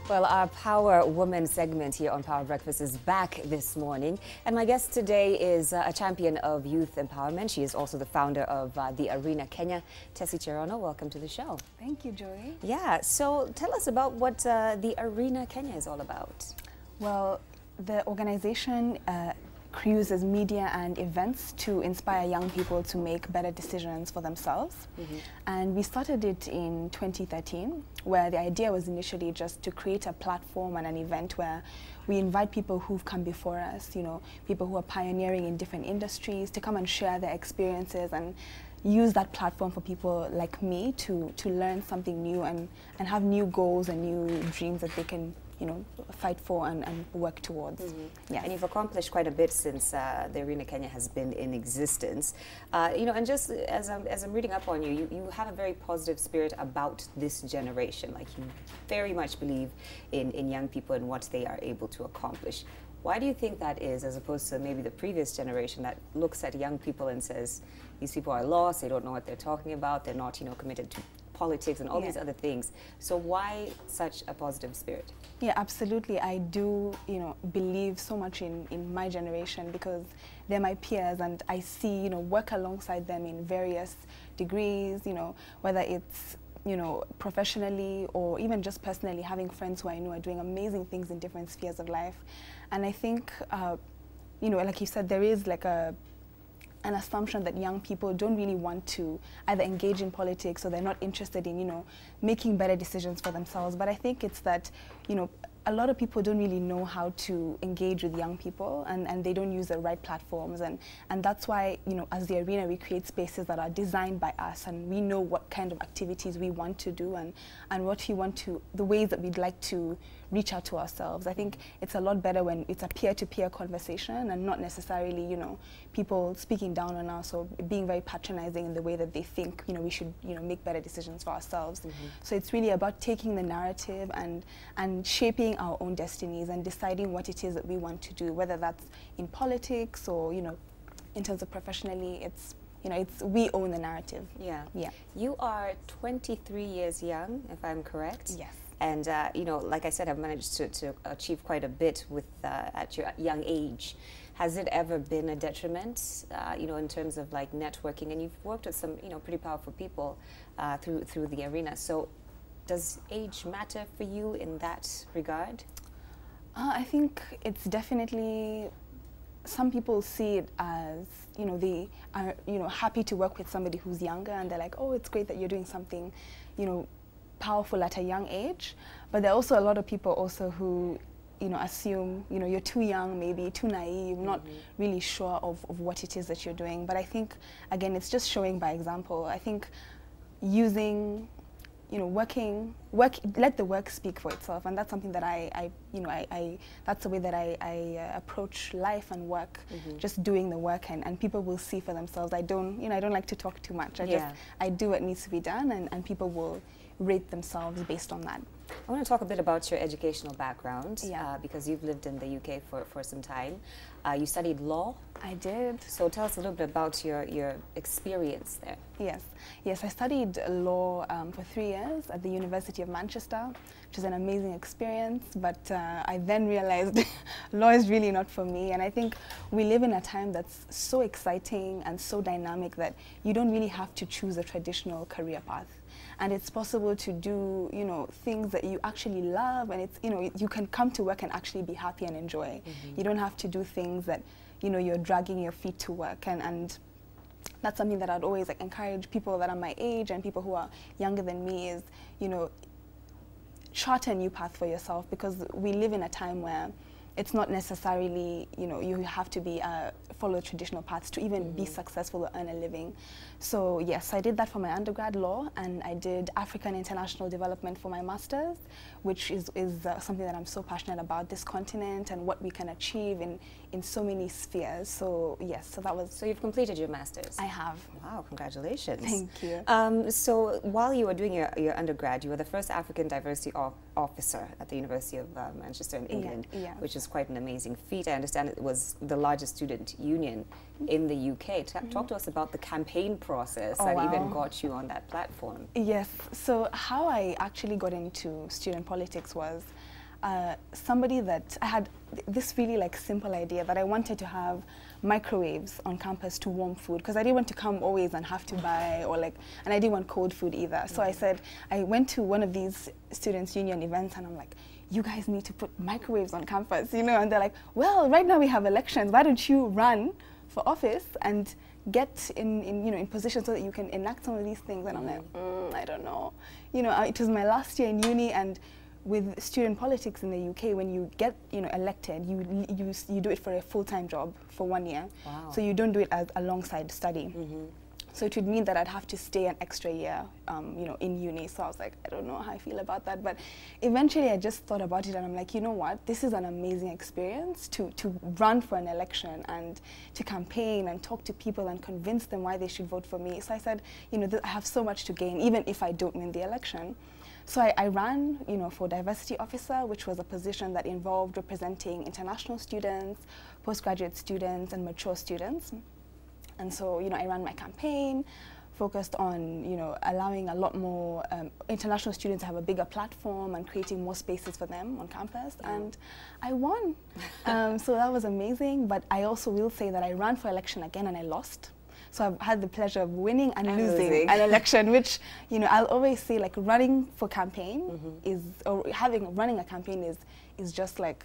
Well, our Power Woman segment here on Power Breakfast is back this morning. And my guest today is a champion of youth empowerment. She is also the founder of the Arena Kenya. Tessie Cherono, welcome to the show. Thank you, Joey. Yeah, so tell us about what the Arena Kenya is all about. Well, the organization uses media and events to inspire young people to make better decisions for themselves. And we started it in 2013, where the idea was initially just to create a platform and an event where we invite people who've come before us, you know, people who are pioneering in different industries to come and share their experiences and use that platform for people like me to learn something new and have new goals and new dreams that they can, you know, fight for and work towards. Yeah. And you've accomplished quite a bit since the Arena Kenya has been in existence. You know, and just as I'm reading up on you, you have a very positive spirit about this generation. Like, you very much believe in young people and what they are able to accomplish. Why do you think that is, as opposed to maybe the previous generation that looks at young people and says, these people are lost, they don't know what they're talking about, they're not, you know, committed to politics and all these other things. So why such a positive spirit? Yeah, absolutely. I do, you know, believe so much in my generation because they're my peers and I see, you know, work alongside them in various degrees, you know, whether it's, you know, professionally or even just personally, having friends who I know are doing amazing things in different spheres of life. And I think, you know, like you said, there is like an assumption that young people don't really want to either engage in politics or they're not interested in, you know, making better decisions for themselves. But I think it's that, you know, a lot of people don't really know how to engage with young people and they don't use the right platforms. And that's why, you know, as the Arena, we create spaces that are designed by us and we know what kind of activities we want to do and what we want to, the ways that we'd like to reach out to ourselves. I think it's a lot better when it's a peer-to-peer conversation and not necessarily, you know, people speaking down on us or being very patronizing in the way that they think, you know, we should, you know, make better decisions for ourselves. So it's really about taking the narrative and shaping our own destinies and deciding what it is that we want to do, whether that's in politics or, you know, in terms of professionally, it's, you know, it's, we own the narrative. Yeah. Yeah. You are 23 years young, if I'm correct. Yes. And, you know, like I said, I've managed to achieve quite a bit with at your young age. Has it ever been a detriment, you know, in terms of like networking? And you've worked with some, you know, pretty powerful people through the Arena. So does age matter for you in that regard? I think it's definitely, some people see it as, you know, they are, you know, happy to work with somebody who's younger and they're like, oh, it's great that you're doing something, you know, powerful at a young age. But there are also a lot of people also who, you know, assume, you know, you're too young, maybe too naive, not really sure of what it is that you're doing. But I think, again, it's just showing by example. I think using, you know, let the work speak for itself. And that's something that that's the way that I approach life and work, just doing the work and people will see for themselves. I don't like to talk too much. I do what needs to be done and people will rate themselves based on that. I want to talk a bit about your educational background, because you've lived in the UK for some time. You studied law? I did. So tell us a little bit about your experience there. Yes, I studied law for 3 years at the University of Manchester, which was an amazing experience, but I then realized law is really not for me. And I think we live in a time that's so exciting and so dynamic that you don't really have to choose a traditional career path. And it's possible to do, you know, things that you actually love, and it's, you know, you can come to work and actually be happy and enjoy. You don't have to do things that, you know, you're dragging your feet to work, and that's something that I'd always like encourage people that are my age and people who are younger than me is, you know, chart a new path for yourself, because we live in a time where it's not necessarily, you know, you have to be follow traditional paths to even be successful or earn a living. So yes, I did that for my undergrad law, and I did African International Development for my master's, which is something that I'm so passionate about, this continent and what we can achieve in so many spheres. So yes, so that was... So you've completed your master's? I have. Wow, congratulations. Thank you. So while you were doing your undergrad, you were the first African diversity officer at the University of Manchester in England, which is quite an amazing feat. I understand it was the largest student union in the UK. Talk to us about the campaign process that even got you on that platform. Yes, so how I actually got into student politics was somebody that I had this really like simple idea that I wanted to have microwaves on campus to warm food, because I didn't want to come always and have to buy, or like, and I didn't want cold food either. So I said, I went to one of these students' union events and I'm like, you guys need to put microwaves on campus, you know? And they're like, well, right now we have elections. Why don't you run for office and get in position so that you can enact some of these things? And I'm like, I don't know. You know, it was my last year in uni, and with student politics in the UK, when you get elected, you do it for a full-time job for 1 year. Wow. So you don't do it as alongside study. So it would mean that I'd have to stay an extra year, in uni. So I was like, I don't know how I feel about that. But eventually I just thought about it and I'm like, you know what? This is an amazing experience to run for an election and to campaign and talk to people and convince them why they should vote for me. So I said, I have so much to gain, even if I don't win the election. So I ran, for diversity officer, which was a position that involved representing international students, postgraduate students, and mature students. And so, I ran my campaign, focused on, allowing a lot more international students to have a bigger platform and creating more spaces for them on campus. And I won. So that was amazing. But I also will say that I ran for election again and I lost. So I've had the pleasure of winning and losing an election, which, I'll always say, like, running for campaign running a campaign is just like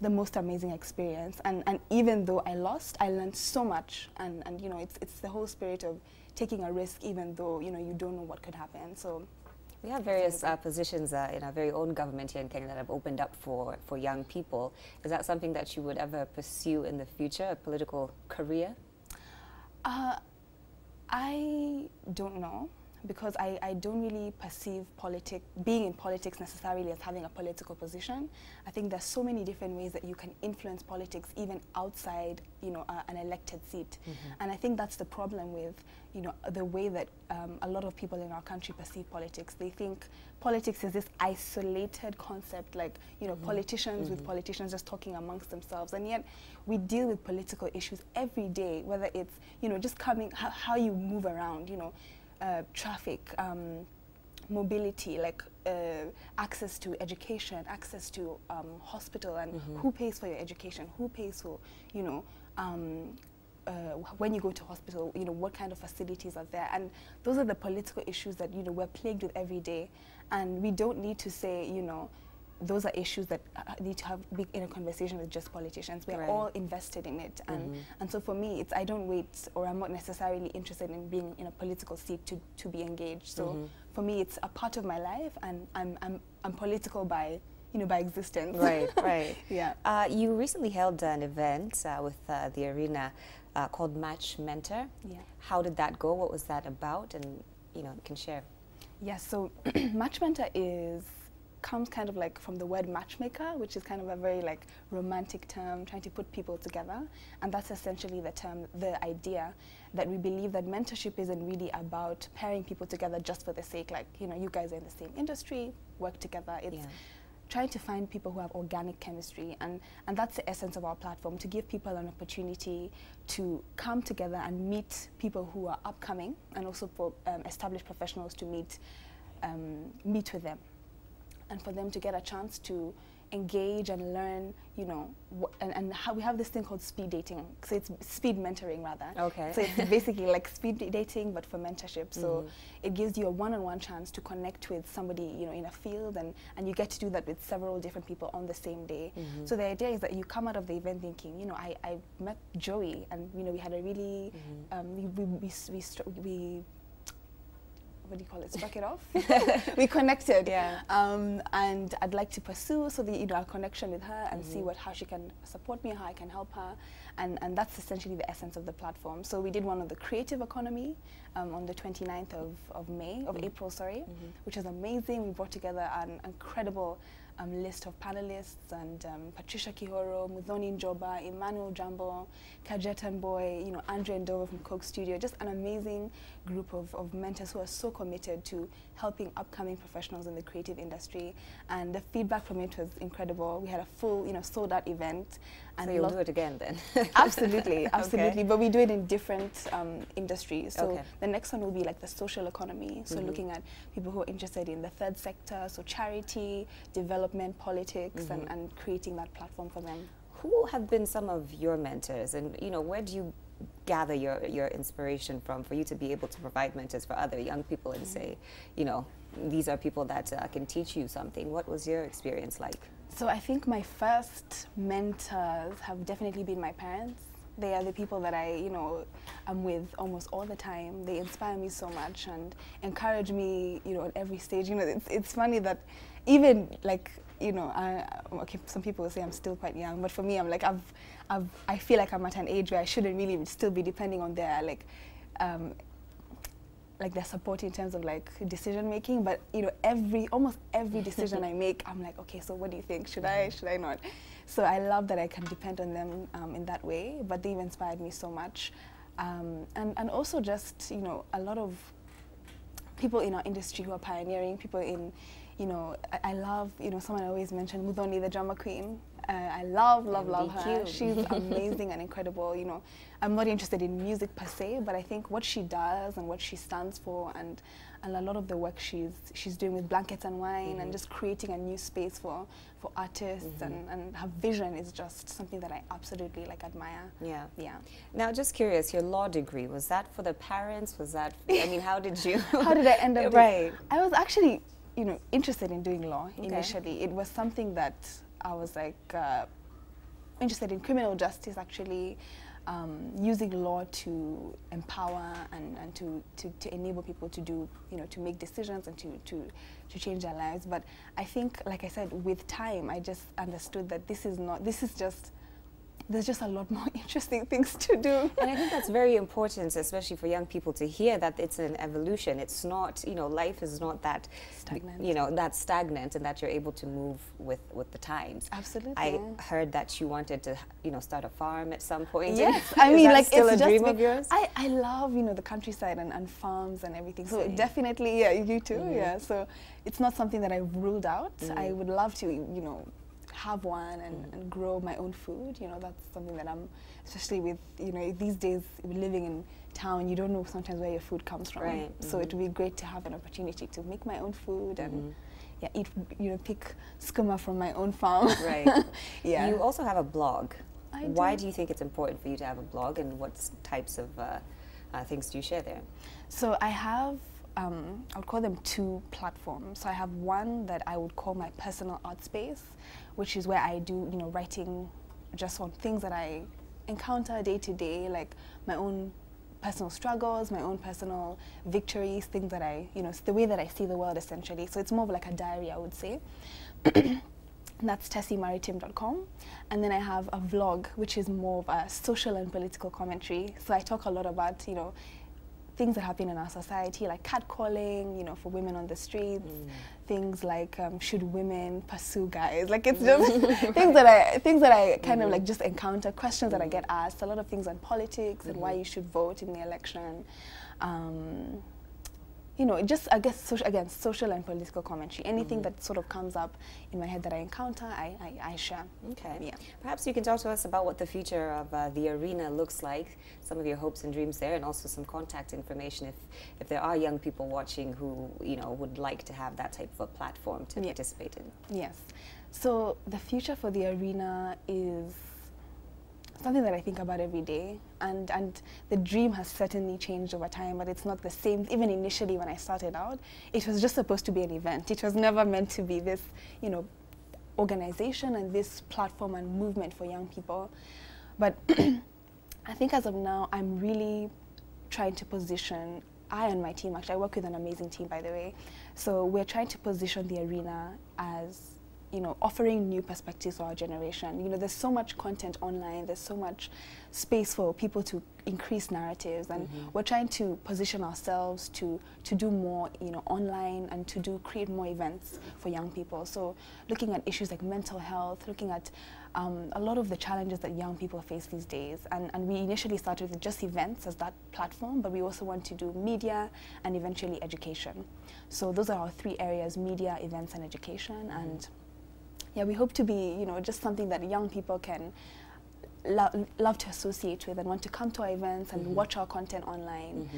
the most amazing experience. And even though I lost, I learned so much. And it's the whole spirit of taking a risk, even though, you don't know what could happen. So we have various positions in our very own government here in Kenya that have opened up for young people. Is that something that you would ever pursue in the future, a political career? I don't know, because I don't really perceive being in politics necessarily as having a political position. I think there's so many different ways that you can influence politics even outside, an elected seat. And I think that's the problem with, the way that a lot of people in our country perceive politics. They think politics is this isolated concept, like, politicians with politicians just talking amongst themselves. And yet we deal with political issues every day, whether it's, just how you move around, traffic, mobility, like access to education, access to hospital, and who pays for your education, who pays for, when you go to hospital, what kind of facilities are there. And those are the political issues that, we're plagued with every day. And we don't need to say, those are issues that need to be in a conversation with just politicians. We're all invested in it. And so for me, I don't wait, or I'm not necessarily interested in being in a political seat to be engaged. So for me, it's a part of my life, and I'm political by existence. Right. Yeah. You recently held an event with the Arena called Match Mentor. Yeah. How did that go? What was that about? And you can share. Yes. So Match Mentor comes kind of like from the word matchmaker, which is kind of a very like romantic term, trying to put people together. And that's essentially the idea that we believe that mentorship isn't really about pairing people together just for the sake, like, you guys are in the same industry, work together. It's trying to find people who have organic chemistry, and that's the essence of our platform, to give people an opportunity to come together and meet people who are upcoming, and also for established professionals to meet with them, and for them to get a chance to engage and learn, and how we have this thing called speed dating. So it's speed mentoring, rather. Okay. So it's basically like speed dating, but for mentorship. So it gives you a one-on-one chance to connect with somebody, in a field, and you get to do that with several different people on the same day. So the idea is that you come out of the event thinking, I met Joey, and we had a really, we what do you call it, struck it off? We connected. Yeah. And I'd like to pursue our connection with her and see how she can support me, how I can help her. And that's essentially the essence of the platform. So we did one on the creative economy on the 29th of April, which was amazing. We brought together an incredible list of panelists, and Patricia Kihoro, Muthoni Njoba, Emmanuel Jambo, Kajetan Boy, Andre Ndova from Coke Studio, just an amazing group of mentors who are so committed to helping upcoming professionals in the creative industry. And the feedback from it was incredible. We had a full, sold out event. And so you'll do it again then? Absolutely, absolutely. Okay. But we do it in different industries. So okay. the next one will be like the social economy. So looking at people who are interested in the third sector, so charity, development, politics, and creating that platform for them. Who have been some of your mentors, and where do you gather your inspiration from for you to be able to provide mentors for other young people and say, these are people that can teach you something? What was your experience like? So I think my first mentors have definitely been my parents. They are the people that I'm with almost all the time. They inspire me so much and encourage me, at every stage. It's funny that even like, okay, some people will say I'm still quite young, but for me, I'm like, I feel like I'm at an age where I shouldn't really still be depending on their their support in terms of like decision making. But almost every decision I make, I'm like, okay, so what do you think? Should I not? So I love that I can depend on them in that way. But they've inspired me so much, and also just a lot of people in our industry who are pioneering. People in I love, someone I always mention, Muthoni, the drama queen. I love her. She's amazing and incredible. I'm not interested in music per se, but I think what she does and what she stands for, and a lot of the work she's doing with Blankets and Wine and just creating a new space for artists and her vision is just something that I absolutely admire. Yeah. Yeah. Now, just curious, your law degree, was that for the parents? Was that, how did you? How did I end up right. I was actually, interested in doing law initially. It was something that I was interested in criminal justice, actually, using law to empower and to enable people to do, to make decisions and to change their lives. But I think, like I said, with time, I just understood that there's just a lot more interesting things to do. And I think that's very important, especially for young people, to hear that it's an evolution. It's not, life is not that stagnant. That stagnant, and that you're able to move with the times. Absolutely. I heard that you wanted to, start a farm at some point. Yes, I mean, it's still it's a dream of yours. I love, the countryside and farms and everything. So definitely, yeah, you too. Yeah. So it's not something that I've ruled out. I would love to, have one and grow my own food. That's something that I'm, especially with, these days living in town, you don't know sometimes where your food comes from. Right. So it would be great to have an opportunity to make my own food and eat, pick skooma from my own farm. Right. Yeah. You also have a blog. Why do you think it's important for you to have a blog, and what types of things do you share there? So I have, I would call them two platforms. So I have one that I would call my personal art space, which is where I do, writing just on things that I encounter day to day, like my own personal struggles, my own personal victories, things that it's the way that I see the world, essentially. So it's more of like a diary, I would say. That's tessiemaritim.com. And then I have a vlog, which is more of a social and political commentary. So I talk a lot about, things that happen in our society, like catcalling, for women on the streets, things like should women pursue guys? Like, it's just things that I kind of just encounter, questions that I get asked, a lot of things on politics and why you should vote in the election. Just, I guess, social and political commentary. Anything that sort of comes up in my head that I encounter, I share. Okay. Yeah. Perhaps you can talk to us about what the future of the arena looks like, some of your hopes and dreams there, and also some contact information if there are young people watching who, would like to have that type of a platform to participate in. Yes. So the future for the arena is something that I think about every day, and the dream has certainly changed over time, but it's not the same. Even initially when I started out, it was just supposed to be an event. It was never meant to be this, organization and this platform and movement for young people. But I think as of now, I'm really trying to position, I and my team, actually, I work with an amazing team, by the way. So we're trying to position the arena as you know, offering new perspectives for our generation. You know, there's so much content online, there's so much space for people to increase narratives, and we're trying to position ourselves to do more, you know, online, and to create more events for young people. So looking at issues like mental health, looking at a lot of the challenges that young people face these days. And we initially started with just events as that platform, but we also want to do media and eventually education. So those are our 3 areas: media, events, and education. And yeah, we hope to be, you know, just something that young people can love to associate with and want to come to our events and watch our content online.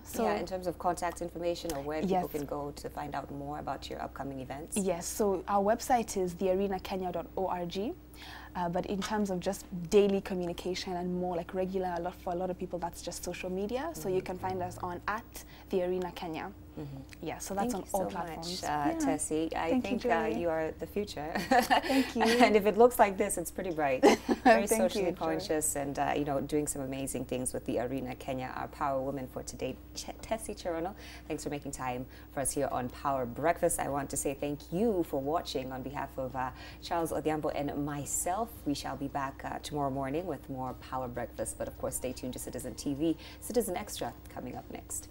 So yeah, in terms of contact information or where people can go to find out more about your upcoming events. Yes, so our website is thearenakenya.org. But in terms of just daily communication and more like regular, for a lot of people, that's just social media. So you can find us on @thearenakenya. Yeah, so that's on all platforms. Thank you so much, Tessie. I think you are the future. Thank you. And if it looks like this, it's pretty bright. Very Thank socially you, conscious, and you know, doing some amazing things with the Arena Kenya. Our Power Woman for today, Tessie Cherono. Thanks for making time for us here on Power Breakfast. I want to say thank you for watching on behalf of Charles Odhiambo and myself. We shall be back tomorrow morning with more Power Breakfast. But of course, stay tuned to Citizen TV. Citizen Extra coming up next.